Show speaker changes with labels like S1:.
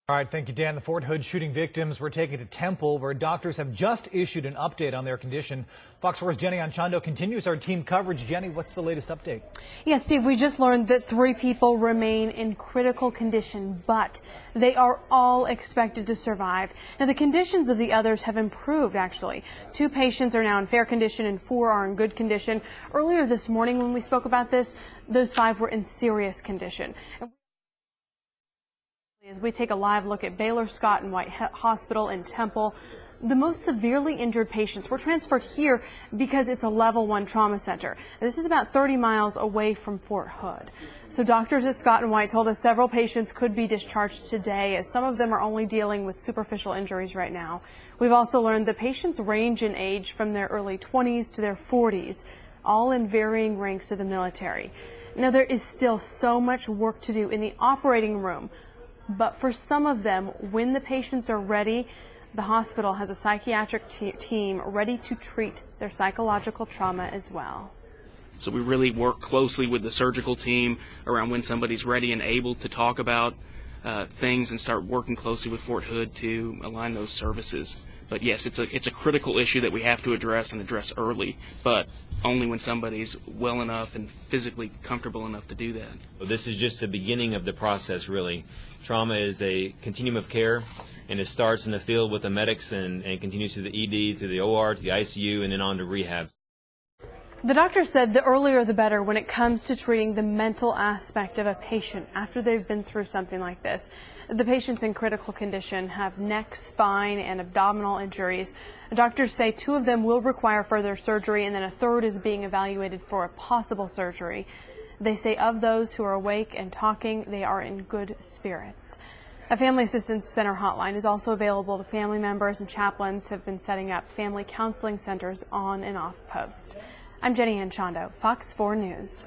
S1: All right, thank you, Dan. The Fort Hood shooting victims were taken to Temple, where doctors have just issued an update on their condition. Fox 4's Jenny Anchondo continues our team coverage. Jenny, what's the latest update?
S2: Yes, Steve, we just learned that 3 people remain in critical condition, but they are all expected to survive. Now, the conditions of the others have improved, actually. 2 patients are now in fair condition and 4 are in good condition. Earlier this morning when we spoke about this, those 5 were in serious condition. As we take a live look at Baylor Scott and White Hospital in Temple, the most severely injured patients were transferred here because it's a level 1 trauma center. This is about 30 miles away from Fort Hood. So doctors at Scott and White told us several patients could be discharged today, as some of them are only dealing with superficial injuries right now. We've also learned that patients range in age from their early 20s to their 40s, all in varying ranks of the military. Now, there is still so much work to do in the operating room. But for some of them, when the patients are ready, the hospital has a psychiatric team ready to treat their psychological trauma as well.
S3: So we really work closely with the surgical team around when somebody's ready and able to talk about things, and start working closely with Fort Hood to align those services. But yes, it's a critical issue that we have to address early, but only when somebody's well enough and physically comfortable enough to do that.
S4: This is just the beginning of the process, really. Trauma is a continuum of care, and it starts in the field with the medics and continues through the ED, to the OR, to the ICU, and then on to rehab.
S2: The doctor said the earlier the better when it comes to treating the mental aspect of a patient after they've been through something like this. The patients in critical condition have neck, spine, and abdominal injuries. Doctors say 2 of them will require further surgery, and then a 3rd is being evaluated for a possible surgery. They say of those who are awake and talking, they are in good spirits. A Family Assistance Center hotline is also available to family members, and chaplains have been setting up family counseling centers on and off post. I'm Jenny Anchondo, Fox 4 News.